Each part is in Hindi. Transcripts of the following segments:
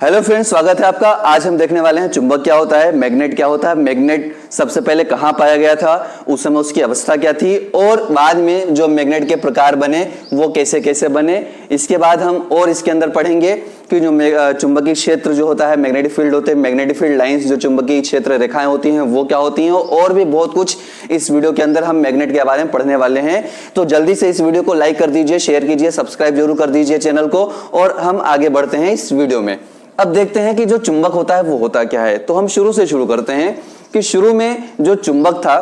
हेलो फ्रेंड्स, स्वागत है आपका। आज हम देखने वाले हैं चुंबक क्या होता है, मैग्नेट क्या होता है, मैग्नेट सबसे पहले कहाँ पाया गया था, उस समय उसकी अवस्था क्या थी और बाद में जो मैग्नेट के प्रकार बने वो कैसे कैसे बने। इसके बाद हम और इसके अंदर पढ़ेंगे कि जो चुंबकीय क्षेत्र जो होता है, मैग्नेटिक फील्ड होते हैं, मैग्नेटिक फील्ड लाइंस जो चुंबकीय क्षेत्र रेखाएं होती हैं वो क्या होती हैं, और भी बहुत कुछ इस वीडियो के अंदर हम मैग्नेट के बारे में पढ़ने वाले हैं। तो जल्दी से इस वीडियो को लाइक कर दीजिए, शेयर कीजिए, सब्सक्राइब जरूर कर दीजिए चैनल को, और हम आगे बढ़ते हैं इस वीडियो में। अब देखते हैं कि जो चुंबक होता है वो होता क्या है। तो हम शुरू से शुरू करते हैं कि शुरू में जो चुंबक था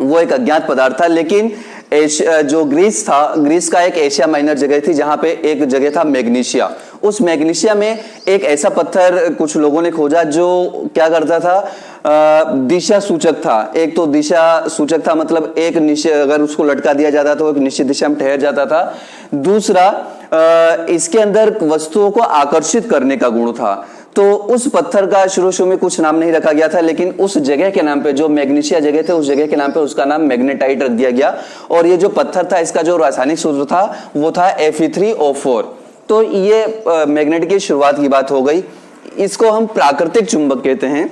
वो एक अज्ञात पदार्थ था, लेकिन जो ग्रीस था, ग्रीस का एक एशिया माइनर जगह थी जहां पे एक जगह था मैग्नीशिया। उस मैग्नीशिया में एक ऐसा पत्थर कुछ लोगों ने खोजा जो क्या करता था, दिशा सूचक था। एक तो दिशा सूचक था, मतलब एक निश्चित, अगर उसको लटका दिया जाता तो एक निश्चित दिशा में ठहर जाता था। दूसरा, इसके अंदर वस्तुओं को आकर्षित करने का गुण था। तो उस पत्थर का शुरू में कुछ नाम नहीं रखा गया था, लेकिन उस जगह के नाम पे, जो मैग्नीशिया जगह थे उस जगह के नाम पे उसका नाम मैग्नेटाइट रख दिया गया। और ये जो पत्थर था इसका जो रासायनिक सूत्र था वो था Fe3O4। तो ये मैग्नेट की शुरुआत की बात हो गई। इसको हम प्राकृतिक चुंबक कहते हैं,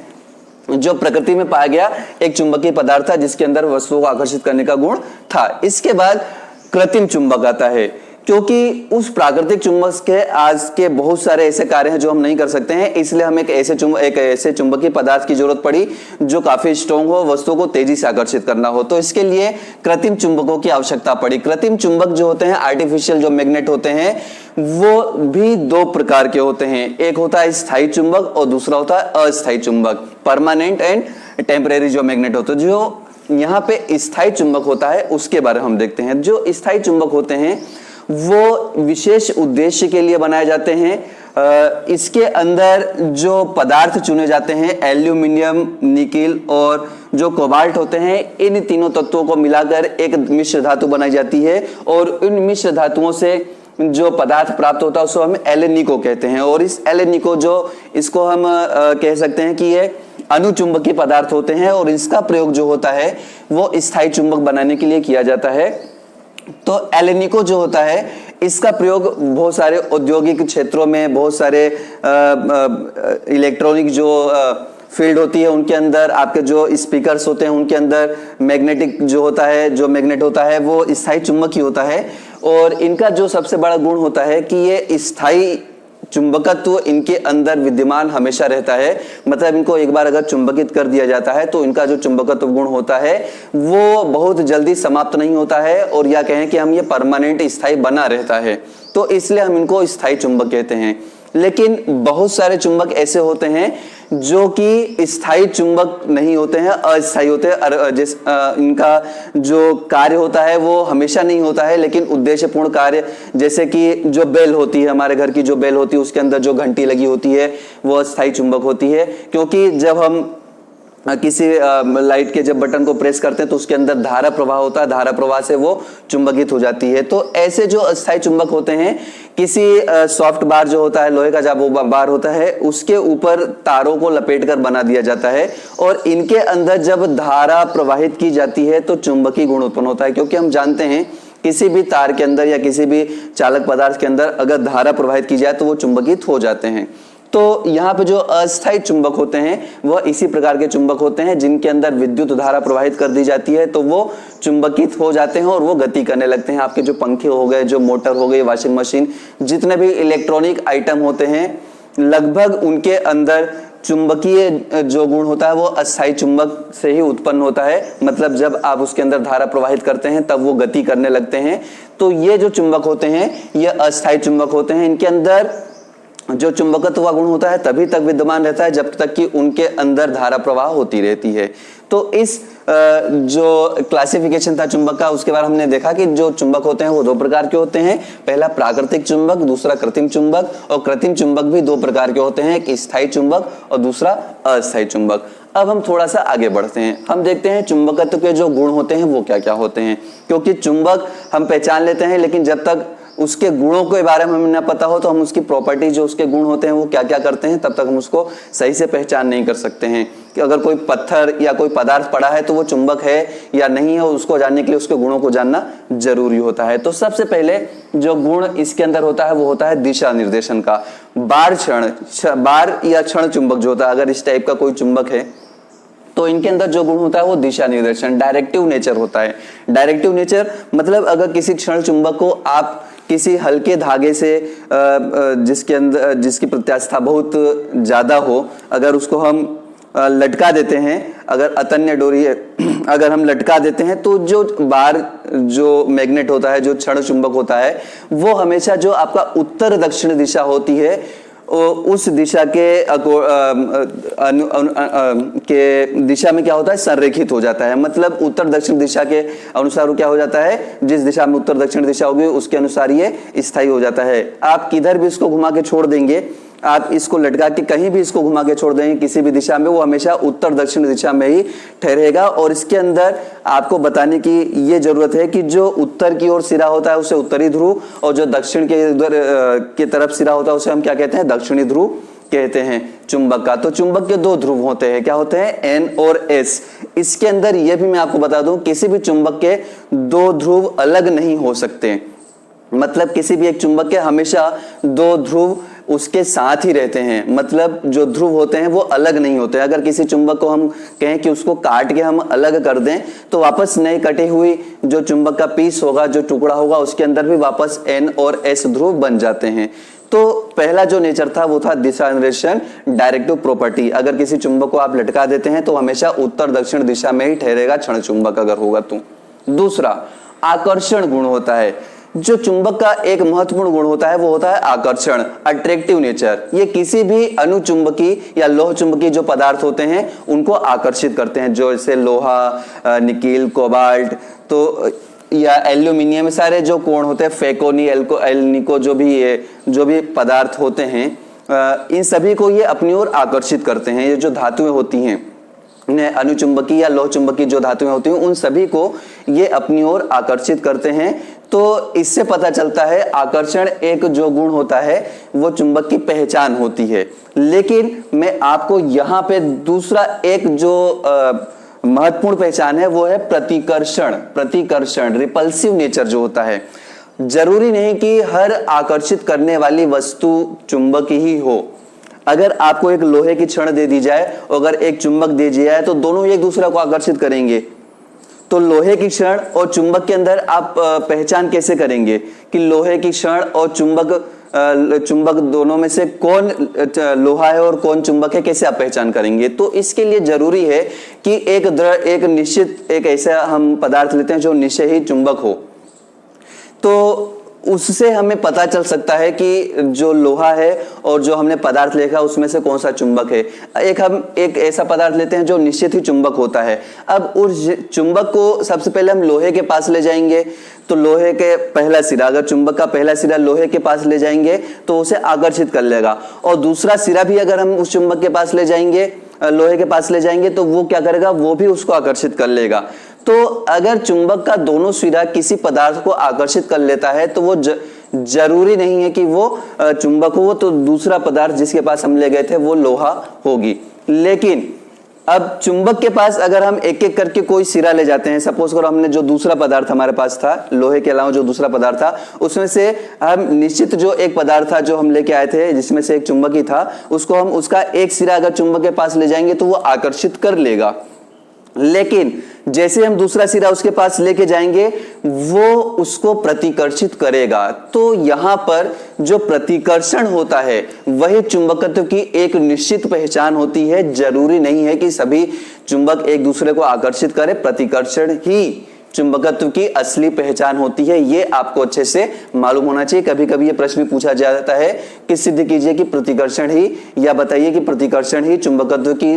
जो प्रकृति में पाया गया एक चुंबकीय पदार्थ था जिसके अंदर वस्तुओं को आकर्षित करने का गुण था। इसके बाद कृत्रिम चुंबक आता है, क्योंकि उस प्राकृतिक चुंबक के आज के बहुत सारे ऐसे कार्य हैं जो हम नहीं कर सकते हैं, इसलिए हमें एक ऐसे चुंबकीय पदार्थ की जरूरत पड़ी जो काफी स्ट्रॉन्ग हो, वस्तुओं को तेजी से आकर्षित करना हो। तो इसके लिए कृत्रिम चुंबकों की आवश्यकता पड़ी। कृत्रिम चुंबक जो होते हैं, आर्टिफिशियल जो मैग्नेट होते हैं, वो भी दो प्रकार के होते हैं। एक होता है स्थायी चुंबक और दूसरा होता है अस्थायी चुंबक, परमानेंट एंड टेम्परेरी जो मैग्नेट होते हैं। जो यहाँ पे स्थायी चुंबक होता है उसके बारे में हम देखते हैं। जो स्थायी चुंबक होते हैं वो विशेष उद्देश्य के लिए बनाए जाते हैं। इसके अंदर जो पदार्थ चुने जाते हैं, एल्यूमिनियम, निकिल और जो कोबाल्ट होते हैं, इन तीनों तत्वों को मिलाकर एक मिश्र धातु बनाई जाती है, और इन मिश्र धातुओं से जो पदार्थ प्राप्त होता है उसको हम एलेनिको कहते हैं। और इस एलेनिको इसको हम कह सकते हैं कि ये अनुचुंबकीय पदार्थ होते हैं, और इसका प्रयोग जो होता है वो स्थायी चुंबक बनाने के लिए किया जाता है। तो एलेनिको जो होता है इसका प्रयोग बहुत सारे औद्योगिक क्षेत्रों में, बहुत सारे इलेक्ट्रॉनिक जो फील्ड होती है उनके अंदर, आपके जो स्पीकर्स होते हैं उनके अंदर मैग्नेटिक जो होता है, जो मैग्नेट होता है वो स्थायी चुंबक ही होता है। और इनका जो सबसे बड़ा गुण होता है कि ये स्थायी चुंबकत्व इनके अंदर विद्यमान हमेशा रहता है। मतलब इनको एक बार अगर चुंबकित कर दिया जाता है तो इनका जो चुंबकत्व गुण होता है वो बहुत जल्दी समाप्त नहीं होता है, और या कहें कि हम ये परमानेंट स्थायी बना रहता है। तो इसलिए हम इनको स्थायी चुंबक कहते हैं। लेकिन बहुत सारे चुंबक ऐसे होते हैं जो कि स्थायी चुंबक नहीं होते हैं, अस्थायी होते हैं। इनका जो कार्य होता है वो हमेशा नहीं होता है, लेकिन उद्देश्यपूर्ण कार्य, जैसे कि जो बेल होती है, हमारे घर की जो बेल होती है उसके अंदर जो घंटी लगी होती है वो अस्थायी चुंबक होती है। क्योंकि जब हम किसी लाइट के जब बटन को प्रेस करते हैं तो उसके अंदर धारा प्रवाह होता है, धारा प्रवाह से वो चुंबकित हो जाती है। तो ऐसे जो अस्थायी चुंबक होते हैं, किसी सॉफ्ट बार जो होता है, लोहे का जब वो बार होता है उसके ऊपर तारों को लपेटकर बना दिया जाता है, और इनके अंदर जब धारा प्रवाहित की जाती है तो चुंबकीय गुण उत्पन्न होता है। क्योंकि हम जानते हैं किसी भी तार के अंदर या किसी भी चालक पदार्थ के अंदर अगर धारा प्रवाहित की जाए तो वो चुंबकित हो जाते हैं। तो यहाँ पे जो अस्थायी चुंबक होते हैं वह इसी प्रकार के चुंबक होते हैं जिनके अंदर विद्युत धारा प्रवाहित कर दी जाती है तो वो चुंबकित हो जाते हैं और वो गति करने लगते हैं। आपके जो पंखे हो गए, जो मोटर हो गई, वॉशिंग मशीन, जितने भी इलेक्ट्रॉनिक आइटम होते हैं, लगभग उनके अंदर चुंबकीय जो गुण होता है वो अस्थायी चुंबक से ही उत्पन्न होता है। मतलब जब आप उसके अंदर धारा प्रवाहित करते हैं तब वो गति करने लगते हैं। तो ये जो चुंबक होते हैं ये अस्थायी चुंबक होते हैं। इनके अंदर जो चुंबकत्व का गुण होता है तभी तक विद्यमान रहता है जब तक कि उनके अंदर धारा प्रवाह होती रहती है। तो इस जो क्लासिफिकेशन था चुंबक का, उसके बाद हमने देखा कि जो चुंबक होते हैं वो दो प्रकार के होते हैं। पहला प्राकृतिक चुंबक, दूसरा कृत्रिम चुंबक। और कृत्रिम चुंबक भी दो प्रकार के होते हैं, एक स्थायी चुंबक और दूसरा अस्थायी चुंबक। अब हम थोड़ा सा आगे बढ़ते हैं, हम देखते हैं चुंबकत्व के जो गुण होते हैं वो क्या क्या होते हैं। क्योंकि चुंबक हम पहचान लेते हैं, लेकिन जब तक उसके गुणों के बारे में हमें न पता हो तो हम उसकी प्रॉपर्टी, जो उसके गुण होते हैं वो क्या क्या करते हैं, तब तक हम उसको सही से पहचान नहीं कर सकते हैं। कि अगर कोई पत्थर या कोई पदार्थ पड़ा है तो वो चुंबक है या नहीं है, उसको जानने के लिए उसके गुणों को जानना जरूरी होता है। तो सबसे पहले जो गुण इसके अंदर होता है वो होता है दिशा निर्देशन का। बार या क्षण चुंबक जो होता है, अगर इस टाइप का कोई चुंबक है तो इनके अंदर जो गुण होता है वो दिशा निर्देशन, डायरेक्टिव नेचर होता है। डायरेक्टिव नेचर मतलब अगर किसी क्षण चुंबक को आप किसी हल्के धागे से जिसके अंदर जिसकी प्रत्यास्थता बहुत ज्यादा हो, अगर उसको हम लटका देते हैं, अगर अतन्य डोरी अगर हम लटका देते हैं तो जो मैग्नेट होता है, जो क्षण चुंबक होता है, वो हमेशा जो आपका उत्तर दक्षिण दिशा होती है उस दिशा के दिशा में क्या होता है, संरेखित हो जाता है। मतलब उत्तर दक्षिण दिशा के अनुसार क्या हो जाता है, जिस दिशा में उत्तर दक्षिण दिशा होगी उसके अनुसार ये स्थायी हो जाता है। आप किधर भी इसको घुमा के छोड़ देंगे, आप इसको लटका के कहीं भी इसको घुमा के छोड़ देंगे किसी भी दिशा में, वो हमेशा उत्तर दक्षिण दिशा में ही ठहरेगा। और इसके अंदर आपको बताने की ये जरूरत है कि जो उत्तर की ओर सिरा होता है उसे उत्तरी ध्रुव, और जो दक्षिण के की तरफ सिरा होता है उसे हम क्या कहते हैं, दक्षिणी ध्रुव कहते हैं चुंबक का। तो चुंबक के दो ध्रुव होते हैं, क्या होते हैं, एन और एस। इसके अंदर ये भी मैं आपको बता दूं, किसी भी चुंबक के दो ध्रुव अलग नहीं हो सकते। मतलब किसी भी एक चुंबक के हमेशा दो ध्रुव उसके साथ ही रहते हैं, मतलब जो ध्रुव होते हैं वो अलग नहीं होते। अगर किसी चुंबक को हम कहें कि उसको काट के हम अलग कर दें तो वापस नई कटी हुई जो चुंबक का पीस होगा, जो टुकड़ा होगा, उसके अंदर भी वापस एन और एस ध्रुव बन जाते हैं। तो पहला जो नेचर था वो था दिशा निर्देशन, डायरेक्टिव प्रॉपर्टी। अगर किसी चुंबक को आप लटका देते हैं तो हमेशा उत्तर दक्षिण दिशा में ही ठहरेगा क्षण चुंबक अगर होगा तो। दूसरा आकर्षण गुण होता है। जो चुंबक का एक महत्वपूर्ण गुण होता है वो होता है आकर्षण, अट्रैक्टिव नेचर। ये किसी भी अनुचुंबकी या लोह चुंबकी जो पदार्थ होते हैं उनको आकर्षित करते हैं, जो जैसे लोहा, निकिल, कोबाल्ट तो या एल्यूमिनियम, सारे जो कोण होते हैं, फेकोनी, एल्निको, जो भी पदार्थ होते हैं, इन सभी को ये अपनी ओर आकर्षित करते हैं। ये जो धातुएं होती हैं, अनुचुंबकी या लोह चुंबकी जो धातुएं होती हैं, उन सभी को ये अपनी ओर आकर्षित करते हैं। तो इससे पता चलता है आकर्षण एक जो गुण होता है वो चुंबक की पहचान होती है। लेकिन मैं आपको यहाँ पे दूसरा एक जो महत्वपूर्ण पहचान है वो है प्रतिकर्षण, रिपल्सिव नेचर जो होता है। जरूरी नहीं कि हर आकर्षित करने वाली वस्तु चुंबक ही हो। अगर आपको एक लोहे की छड़ दे दी जाए और अगर एक चुंबक दे दिया जाए तो दोनों एक दूसरे को आकर्षित करेंगे। तो लोहे की छड़ और चुंबक के अंदर आप पहचान कैसे करेंगे कि लोहे की छड़ और चुंबक दोनों में से कौन लोहा है और कौन चुंबक है, कैसे आप पहचान करेंगे? तो इसके लिए जरूरी है कि एक निश्चित एक ऐसा हम पदार्थ लेते हैं जो निश्चय ही चुंबक हो। तो उससे हमें पता चल सकता है कि जो लोहा है और जो हमने पदार्थ लिखा उसमें से कौन सा चुंबक है। हम एक ऐसा पदार्थ लेते हैं जो निश्चित ही चुंबक होता है। अब उस चुंबक को सबसे पहले हम लोहे के पास ले जाएंगे, तो लोहे के पहला सिरा, अगर चुंबक का पहला सिरा लोहे के पास ले जाएंगे तो उसे आकर्षित कर लेगा, और दूसरा सिरा भी अगर हम उस चुंबक के पास ले जाएंगे, लोहे के पास ले जाएंगे, तो वो क्या करेगा, वो भी उसको आकर्षित कर लेगा। तो अगर चुंबक का दोनों सिरा किसी पदार्थ को आकर्षित कर लेता है तो वो जरूरी नहीं है कि वो चुंबक हो, तो दूसरा पदार्थ जिसके पास हम ले गए थे वो लोहा होगी। लेकिन अब चुंबक के पास अगर हम एक एक करके कोई सिरा ले जाते हैं, सपोज करो हमने जो दूसरा पदार्थ हमारे पास था, लोहे के अलावा जो दूसरा पदार्थ था, उसमें से हम निश्चित जो एक पदार्थ था जो हम लेके आए थे जिसमें से एक चुंबक ही था, उसको हम उसका एक सिरा अगर चुंबक के पास ले जाएंगे तो वो आकर्षित कर लेगा। लेकिन जैसे हम दूसरा सिरा उसके पास लेके जाएंगे वो उसको प्रतिकर्षित करेगा। तो यहां पर जो प्रतिकर्षण होता है वही चुंबकत्व की एक निश्चित पहचान होती है। जरूरी नहीं है कि सभी चुंबक एक दूसरे को आकर्षित करें, प्रतिकर्षण ही चुंबकत्व की असली पहचान होती है। ये आपको अच्छे से मालूम होना चाहिए। कभी कभी ये प्रश्न भी पूछा जाता है कि सिद्ध कीजिए कि प्रतिकर्षण ही, या बताइए कि प्रतिकर्षण ही चुंबकत्व की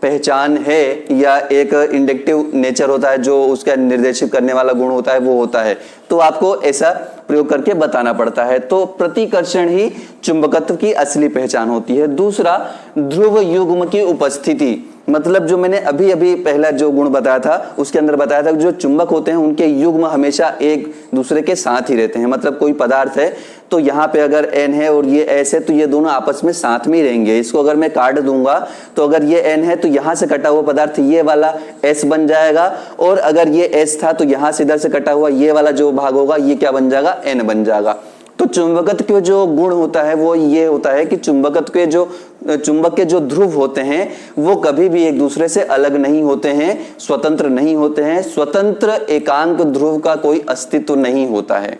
पहचान है या एक इंडक्टिव नेचर होता है जो उसका निर्देशित करने वाला गुण होता है वो होता है। तो आपको ऐसा प्रयोग करके बताना पड़ता है। तो प्रतिकर्षण ही चुंबकत्व की असली पहचान होती है। दूसरा, ध्रुव युग्म की उपस्थिति, मतलब जो मैंने अभी अभी पहला जो गुण बताया था उसके अंदर बताया था जो चुंबक होते हैं उनके युग्म हमेशा एक दूसरे के साथ ही रहते हैं। मतलब कोई पदार्थ है तो यहाँ पे अगर N है और ये S है तो ये दोनों आपस में साथ में ही रहेंगे। इसको अगर मैं काट दूंगा तो अगर ये N है तो यहाँ से कटा हुआ पदार्थ ये वाला S बन जाएगा, और अगर ये S था तो यहाँ से इधर से कटा हुआ ये वाला जो भाग होगा ये क्या बन जाएगा, N बन जाएगा। तो चुंबकत्व के जो गुण होता है वो ये होता है कि चुंबकत्व के जो चुंबक के जो ध्रुव होते हैं वो कभी भी एक दूसरे से अलग नहीं होते हैं, स्वतंत्र नहीं होते हैं। स्वतंत्र एकांक ध्रुव का कोई अस्तित्व नहीं होता है।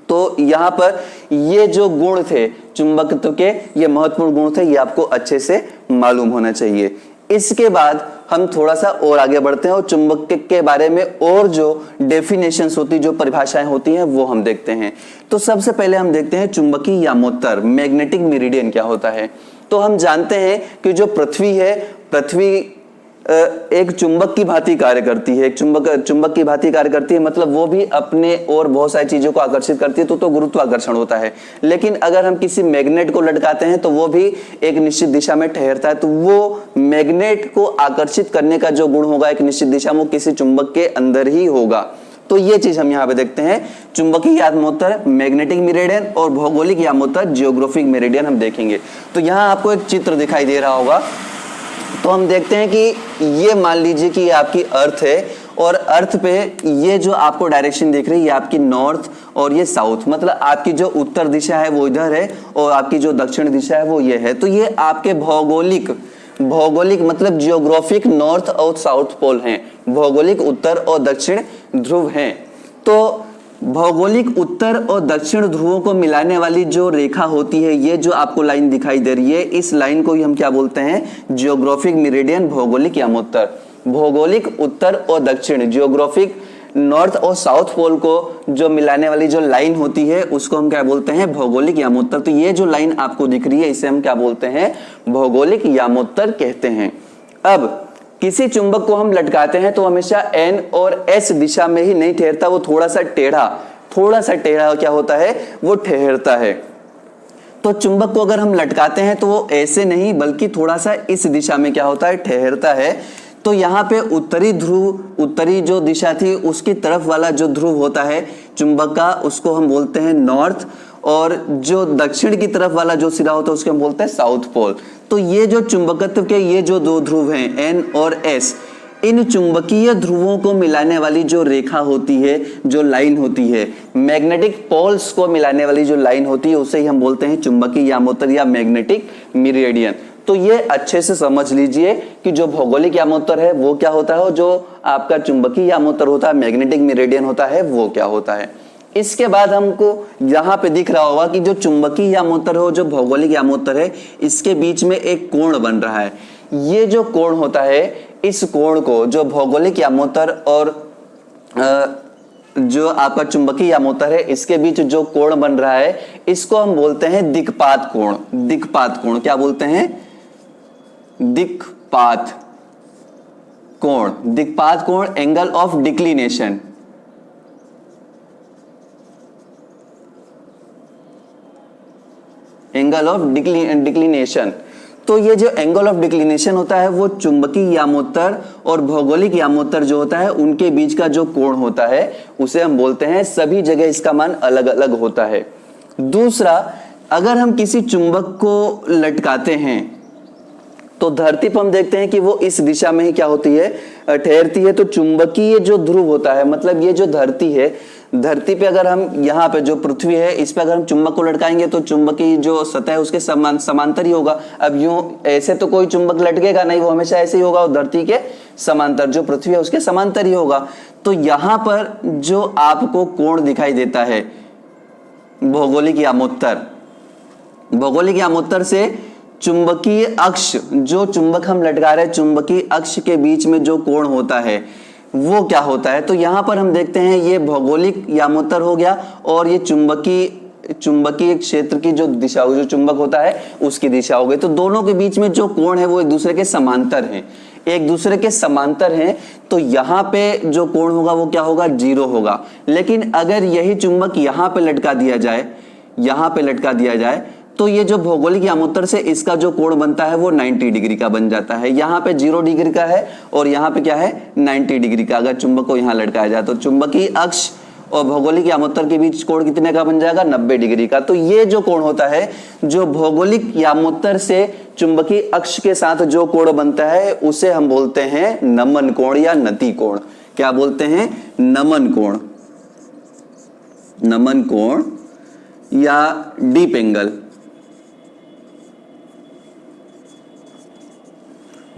तो यहाँ पर ये जो गुण थे चुंबकत्व के, ये महत्वपूर्ण गुण थे, ये आपको अच्छे से मालूम होना चाहिए। इसके बाद हम थोड़ा सा और आगे बढ़ते हैं और चुंबक के बारे में और जो डेफिनेशंस होती, जो परिभाषाएं होती हैं वो हम देखते हैं। तो सबसे पहले हम देखते हैं चुंबकीय यामोत्तर, मैग्नेटिक मेरिडियन क्या होता है। तो हम जानते हैं कि जो पृथ्वी है, पृथ्वी एक चुंबक की भांति कार्य करती है, एक चुंबक की भांति कार्य करती है, मतलब वो भी अपने और बहुत सारी चीजों को आकर्षित करती है, तो गुरुत्वाकर्षण होता है। लेकिन अगर हम किसी मैग्नेट को लटकाते हैं तो वो भी एक निश्चित दिशा में ठहरता है। तो वो मैग्नेट को आकर्षित करने का जो गुण होगा एक निश्चित दिशा में, वो किसी चुंबक के अंदर ही होगा। तो ये चीज हम यहाँ पे देखते हैं, चुंबकीय यामोत्तर, मैग्नेटिक मेरिडियन और भौगोलिक यामोत्तर, जियोग्राफिक मेरिडियन हम देखेंगे। तो यहाँ आपको एक चित्र दिखाई दे रहा होगा। तो हम देखते हैं कि ये मान लीजिए कि ये आपकी अर्थ है और अर्थ पे ये जो आपको डायरेक्शन दिख रही है ये आपकी नॉर्थ और ये साउथ, मतलब आपकी जो उत्तर दिशा है वो इधर है और आपकी जो दक्षिण दिशा है वो ये है। तो ये आपके भौगोलिक मतलब जियोग्राफिक नॉर्थ और साउथ पोल हैं, भौगोलिक उत्तर और दक्षिण ध्रुव हैं। तो भौगोलिक उत्तर और दक्षिण ध्रुवों को मिलाने वाली जो रेखा होती है, ये जो आपको लाइन दिखाई दे रही है, इस लाइन को ही हम क्या बोलते हैं, जियोग्राफिक मेरिडियन, भौगोलिक यामोत्तर। भौगोलिक उत्तर और दक्षिण, जियोग्राफिक नॉर्थ और साउथ पोल को जो मिलाने वाली जो लाइन होती है उसको हम क्या बोलते हैं, भौगोलिक यामोत्तर। तो ये जो लाइन आपको दिख रही है इसे हम क्या बोलते हैं, भौगोलिक यामोत्तर कहते हैं। अब किसी चुंबक को हम लटकाते हैं तो हमेशा N और S दिशा में ही नहीं ठहरता, वो थोड़ा सा टेढ़ा क्या होता है, वो ठहरता है। तो चुंबक को अगर हम लटकाते हैं तो वो ऐसे नहीं बल्कि थोड़ा सा इस दिशा में क्या होता है, ठहरता है। तो यहाँ पे उत्तरी ध्रुव, उत्तरी जो दिशा थी उसकी तरफ वाला जो ध्रुव होता है चुंबक का, उसको हम बोलते हैं नॉर्थ, और जो दक्षिण की तरफ वाला जो सिरा होता है उसको हम बोलते हैं साउथ पोल। तो ये जो चुंबकत्व के ये जो दो ध्रुव हैं N और S, इन चुंबकीय ध्रुवों को मिलाने वाली जो रेखा होती है, जो लाइन होती है, मैग्नेटिक पोल्स को मिलाने वाली जो लाइन होती है, उसे ही हम बोलते हैं चुंबकीय यामोत्तर या मैग्नेटिक मेरिडियन। तो ये अच्छे से समझ लीजिए कि जो भौगोलिक यामोत्तर है वो क्या होता है और जो आपका चुंबकीय यामोत्तर होता है, मैग्नेटिक मेरिडियन होता है, वो क्या होता है। इसके बाद हमको यहाँ पे दिख रहा होगा कि जो चुंबकीय यामोत्तर हो, जो भौगोलिक यामोत्तर है, इसके बीच में एक कोण बन रहा है। ये जो कोण होता है, इस कोण को जो भौगोलिक यामोत्तर और जो आपका चुंबकीय यामोत्तर है इसके बीच जो कोण बन रहा है इसको हम बोलते हैं दिक्पात कोण। दिक्पात कोण क्या बोलते हैं, दिक्पात कोण। दिक्पात कोण, angle of declination. Angle of declination. तो ये जो एंगल ऑफ डिक्लिनेशन होता है वो चुंबकीय यामोत्तर और भौगोलिक यामोत्तर जो होता है उनके बीच का जो कोण होता है उसे हम बोलते हैं, सभी जगह इसका मान अलग अलग होता है। दूसरा, अगर हम किसी चुंबक को लटकाते हैं तो धरती पर हम देखते हैं कि वो इस दिशा में ही क्या होती है, ठहरती है। तो चुंबकीय जो ध्रुव होता है, मतलब ये जो धरती है, धरती पे अगर हम यहाँ पे जो पृथ्वी है इस पे अगर हम चुंबक को लटकाएंगे तो चुंबकीय जो सतह है उसके समांतर ही होगा। अब यूं ऐसे तो कोई चुंबक लटकेगा नहीं, वो हमेशा ऐसे ही होगा और धरती के समांतर, जो पृथ्वी है उसके समांतर ही होगा। तो यहाँ पर जो आपको कोण दिखाई देता है भौगोलिक यामोत्तर, भौगोलिक यामोत्तर से चुंबकीय अक्ष, जो चुंबक हम लटका रहे हैं, चुंबकीय अक्ष के बीच में जो कोण होता है वो क्या होता है। तो यहां पर हम देखते हैं ये भौगोलिक यामोत्तर हो गया और ये चुंबकीय क्षेत्र की जो दिशा, जो चुंबक होता है उसकी दिशा हो गई। तो दोनों के बीच में जो कोण है वो एक दूसरे के समांतर हैं, एक दूसरे के समांतर हैं, तो यहाँ पे जो कोण होगा वो क्या होगा, 0 होगा। लेकिन अगर यही चुंबक यहाँ पे लटका दिया जाए, यहाँ पे लटका दिया जाए, तो ये जो भौगोलिक यामोत्तर से इसका जो कोण बनता है वो 90 डिग्री का बन जाता है। यहाँ पे 0 डिग्री का है और यहाँ पे क्या है, 90 डिग्री का। अगर चुंबक को यहाँ लटकाया जाए तो चुंबकीय अक्ष और भौगोलिक यामोत्तर के बीच कोण कितने का बन जाएगा, 90 डिग्री का। तो ये जो कोण होता है, जो भौगोलिक यामोत्तर से चुंबकीय अक्ष के साथ जो कोण बनता है उसे हम बोलते हैं नमन कोण या नति कोण। क्या बोलते हैं, नमन कोण, नमन कोण या डीप एंगल,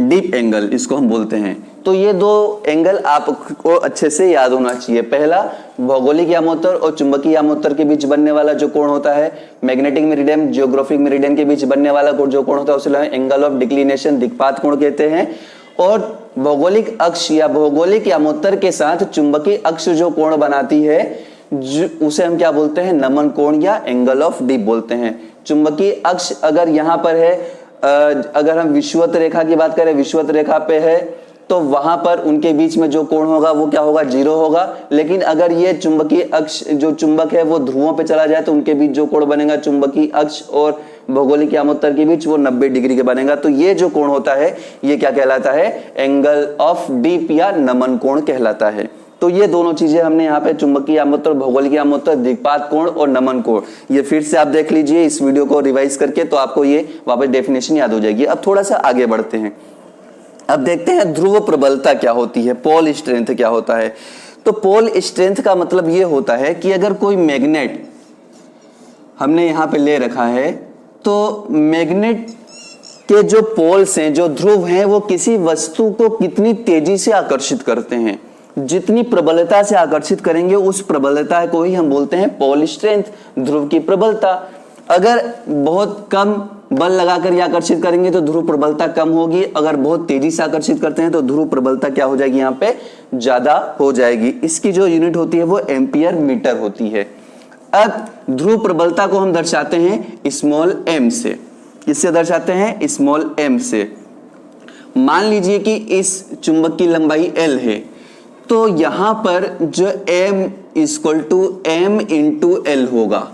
डीप एंगल इसको हम बोलते हैं। तो ये दो एंगल आपको अच्छे से याद होना चाहिए। पहला, भौगोलिक यामोत्तर और चुंबकीय यामोत्तर के बीच बनने वाला जो कोण होता है, मैग्नेटिक मेरिडियन जियोग्राफिक मेरिडियन के बीच बनने वाला जो कोण होता है उसे एंगल ऑफ डिक्लिनेशन, दिक्पात कोण कहते हैं। और भौगोलिक अक्ष या भौगोलिक यामोत्तर के साथ चुंबकीय अक्ष जो कोण बनाती है उसे हम क्या बोलते हैं, नमन कोण या एंगल ऑफ डीप बोलते हैं। चुंबकीय अक्ष अगर यहाँ पर है, अगर हम विषुवत रेखा की बात करें, विषुवत रेखा पे है, तो वहां पर उनके बीच में जो कोण होगा वो क्या होगा, 0 होगा। लेकिन अगर ये चुंबकीय अक्ष जो चुंबक है वो ध्रुवों पे चला जाए तो उनके बीच जो कोण बनेगा चुंबकीय अक्ष और भौगोलिक यामोत्तर के बीच, वो 90 डिग्री के बनेगा। तो ये जो कोण होता है ये क्या कहलाता है, एंगल ऑफ डीप या नमन कोण कहलाता है। तो ये दोनों चीजें हमने यहाँ पे चुंबकीय यामोत्तर, भौगोलिक यामोत्तर, दिक्पात कोण और नमन कोण, ये फिर से आप देख लीजिए इस वीडियो को रिवाइज करके, तो आपको ये वापस डेफिनेशन याद हो जाएगी। अब थोड़ा सा आगे बढ़ते हैं, अब देखते हैं ध्रुव प्रबलता क्या होती है, पोल स्ट्रेंथ क्या होता है। तो पोल स्ट्रेंथ का मतलब ये होता है कि अगर कोई मैग्नेट हमने यहाँ पे ले रखा है, तो मैग्नेट के जो पोल्स हैं, जो ध्रुव हैं, वो किसी वस्तु को कितनी तेजी से आकर्षित करते हैं। जितनी प्रबलता से आकर्षित करेंगे उस प्रबलता को ही हम बोलते हैं पोल स्ट्रेंथ, ध्रुव की प्रबलता। अगर बहुत कम बल लगाकर ये आकर्षित करेंगे तो ध्रुव प्रबलता कम होगी, अगर बहुत तेजी से आकर्षित करते हैं तो ध्रुव प्रबलता क्या हो जाएगी, यहाँ पे ज्यादा हो जाएगी। इसकी जो यूनिट होती है वो एम्पियर मीटर होती है। अब ध्रुव प्रबलता को हम दर्शाते हैं स्मॉल एम से। किससे दर्शाते हैं, स्मॉल एम से। मान लीजिए कि इस चुंबक की लंबाई L है, तो यहां पर जो M equal to M into L होगा,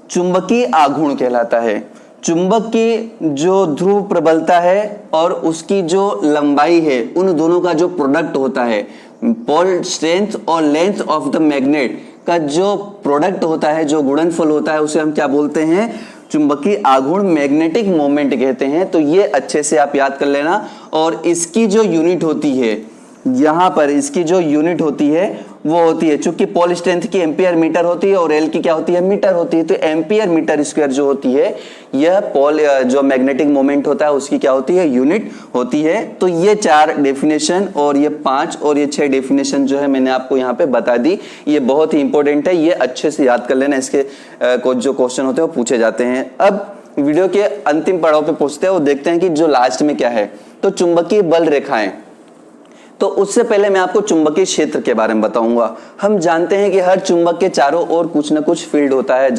चुंबकीय आघूर्ण कहलाता है। चुंबक की जो ध्रुव प्रबलता है और उसकी जो लंबाई है, उन दोनों का जो प्रोडक्ट होता है, पोल स्ट्रेंथ और लेंथ ऑफ द मैग्नेट का जो प्रोडक्ट होता है, जो गुणनफल होता है, उसे हम क्या बोलते हैं, चुंबकीय आघूर्ण, मैग्नेटिक मोमेंट कहते हैं। तो ये अच्छे से आप याद कर लेना। और इसकी जो यूनिट होती है, यहां पर इसकी जो यूनिट होती है वो होती है, चूंकि पोल स्ट्रेंथ की एम्पियर मीटर होती है और एल की क्या होती है, मीटर होती है, तो एम्पियर मीटर स्क्वायर जो होती है, यह पोल जो मैग्नेटिक मोमेंट होता है उसकी क्या होती है, यूनिट होती है। तो ये 4 डेफिनेशन और ये 5 और ये 6 डेफिनेशन जो है मैंने आपको यहाँ पे बता दी। ये बहुत ही इंपॉर्टेंट है, ये अच्छे से याद कर लेना। इसके कुछ जो क्वेश्चन होते हैं वो पूछे जाते हैं। अब वीडियो के अंतिम पड़ाव पे पहुंचते हैं और देखते हैं कि जो लास्ट में क्या है। तो चुंबकीय बल रेखाएं, तो उससे पहले मैं आपको चुंबकीय क्षेत्र के बारे में बताऊंगा। हम जानते हैं कि हर चुंबक के चारों ओर कुछ ना कुछ फील्ड होता है,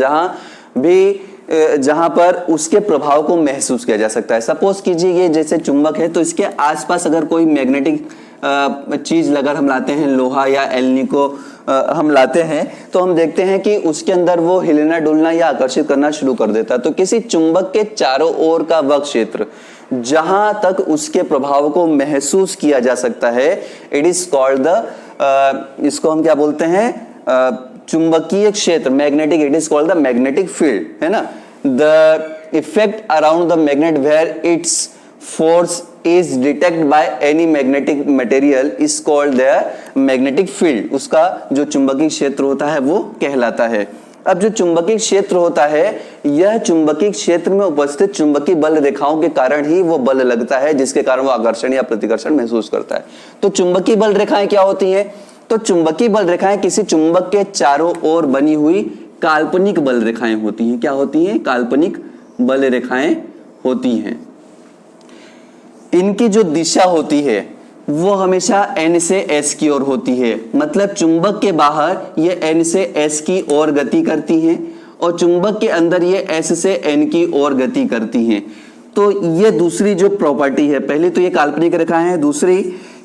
जहां पर उसके प्रभाव को महसूस किया जा सकता है। सपोज कीजिए ये जैसे चुंबक है, तो इसके आसपास अगर कोई मैग्नेटिक चीज अगर हम लाते हैं, लोहा या एल्नी को हम लाते हैं, तो हम देखते हैं कि उसके अंदर वो हिलना डुलना या आकर्षित करना शुरू कर देता है। तो किसी चुंबक के चारों ओर का वह क्षेत्र जहां तक उसके प्रभाव को महसूस किया जा सकता है, इट इज कॉल्ड द, इसको हम क्या बोलते हैं, चुंबकीय क्षेत्र, magnetic, it is called the magnetic field, है ना। The effect around the magnet where its force is detect by any magnetic material is called the magnetic field. उसका जो चुंबकीय क्षेत्र होता है वो कहलाता है। अब जो चुंबकीय क्षेत्र होता है, यह चुंबकीय क्षेत्र में उपस्थित चुंबकीय बल रेखाओं के कारण ही वो बल लगता है, जिसके कारण वो आकर्षण या प्रतिकर्षण महसूस करता है। तो चुंबकीय बल रेखाएं क्या होती हैं, तो चुंबकीय बल रेखाएं किसी चुंबक के चारों ओर बनी हुई काल्पनिक बल रेखाएं होती हैं। क्या होती हैं, काल्पनिक बल रेखाएं होती हैं। इनकी जो दिशा होती है वो हमेशा N से S की ओर होती है। मतलब चुंबक के बाहर ये N से S की ओर गति करती हैं और चुंबक के अंदर ये S से N की ओर गति करती हैं। तो ये दूसरी जो प्रॉपर्टी है, पहली तो ये काल्पनिक रेखाएं हैं, दूसरी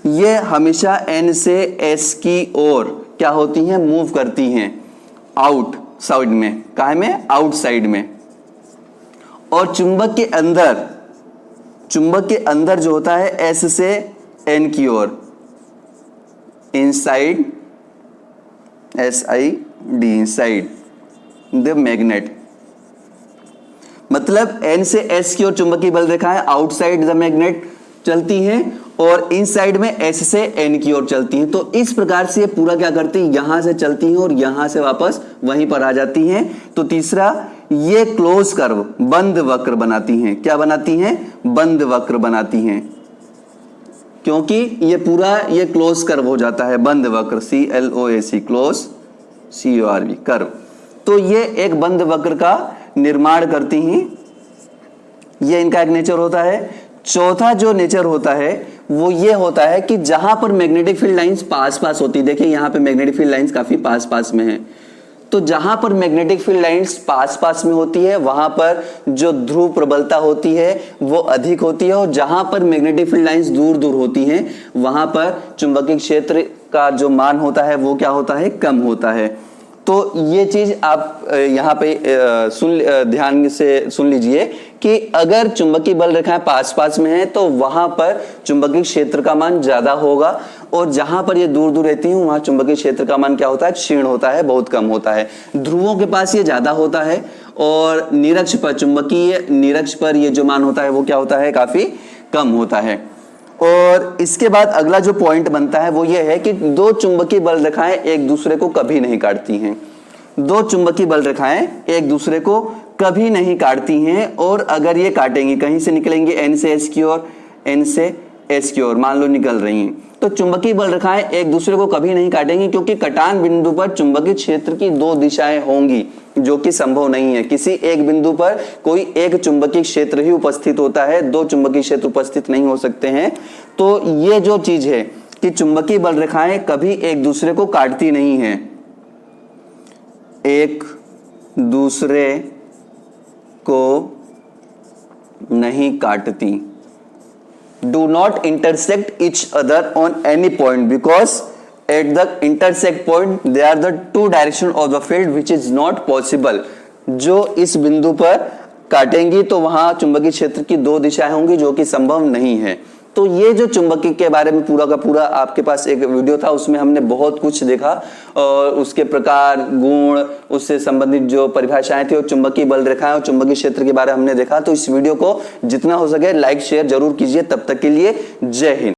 ये हमेशा n से s की ओर क्या होती हैं, मूव करती हैं आउट साइड में, काहे में, आउटसाइड में। और चुंबक के अंदर जो होता है s से n की ओर, inside, SID, inside the magnet, मतलब n से s की ओर चुंबकीय बल रेखाएं आउटसाइड द मैग्नेट चलती हैं और इनसाइड में s से n की ओर चलती हैं। तो इस प्रकार से ये पूरा क्या करती है, यहां से चलती हैं और यहां से वापस वहीं पर आ जाती हैं। तो तीसरा, ये क्लोज कर्व, बंद वक्र बनाती हैं। क्या बनाती हैं, बंद वक्र बनाती हैं, क्योंकि ये पूरा ये क्लोज कर्व हो जाता है, बंद वक्र, CLOAC, क्लोज CORV कर्व। तो ये एक बंद वक्र का निर्माण करती हैं, ये इनका एक नेचर होता है। चौथा जो नेचर होता है वो ये होता है कि जहां पर मैग्नेटिक फील्ड लाइंस पास पास होती, देखिए यहां पे मैग्नेटिक फील्ड लाइंस काफी पास पास में है, तो जहां पर मैग्नेटिक फील्ड लाइंस पास पास में होती है वहां पर जो ध्रुव प्रबलता होती है वो अधिक होती है, और जहां पर मैग्नेटिक फील्ड लाइंस दूर दूर होती हैं वहां पर चुंबकीय क्षेत्र का जो मान होता है वो क्या होता है, कम होता है। तो ये चीज आप यहाँ पे ध्यान से सुन लीजिए कि अगर चुंबकीय बल रेखाएं पास पास में है तो वहां पर चुंबकीय क्षेत्र का मान ज्यादा होगा, और जहां पर ये दूर दूर रहती हैं वहां चुंबकीय क्षेत्र का मान क्या होता है, क्षीण होता है, बहुत कम होता है। ध्रुवों के पास ये ज्यादा होता है और निरक्ष पर, चुंबकीय निरक्ष पर ये जो मान होता है वो क्या होता है, काफी कम होता है। और इसके बाद अगला जो पॉइंट बनता है वो ये है कि दो चुंबकीय बल रेखाएं एक दूसरे को कभी नहीं काटती हैं। दो चुंबकीय बल रेखाएं एक दूसरे को कभी नहीं काटती हैं, और अगर ये काटेंगी, कहीं से निकलेंगी, n से s की ओर, n से s की ओर मान लो निकल रही हैं, तो चुंबकीय बल रेखाएं एक दूसरे को कभी नहीं काटेंगी, क्योंकि कटान बिंदु पर चुंबकीय क्षेत्र की दो दिशाएं होंगी, जो कि संभव नहीं है। किसी एक बिंदु पर कोई एक चुंबकीय क्षेत्र ही उपस्थित होता है, दो चुंबकीय क्षेत्र उपस्थित नहीं हो सकते हैं। तो ये जो चीज है कि चुंबकीय बल रेखाएं कभी एक दूसरे को काटती नहीं हैं, एक दूसरे को नहीं काटती, do not intersect each other on any point, because at the intersect point they are the two direction of the field which is not possible। जो इस बिंदु पर काटेंगी तो वहां चुंबकीय क्षेत्र की दो दिशाएं होंगी जो कि संभव नहीं है। तो ये जो चुंबकीय के बारे में पूरा का पूरा आपके पास एक वीडियो था, उसमें हमने बहुत कुछ देखा और उसके प्रकार, गुण, उससे संबंधित जो परिभाषाएं थी और चुंबकीय बल रेखाएं और चुंबकीय क्षेत्र के बारे में हमने देखा। तो इस वीडियो को जितना हो सके लाइक शेयर जरूर कीजिए। तब तक के लिए जय हिंद।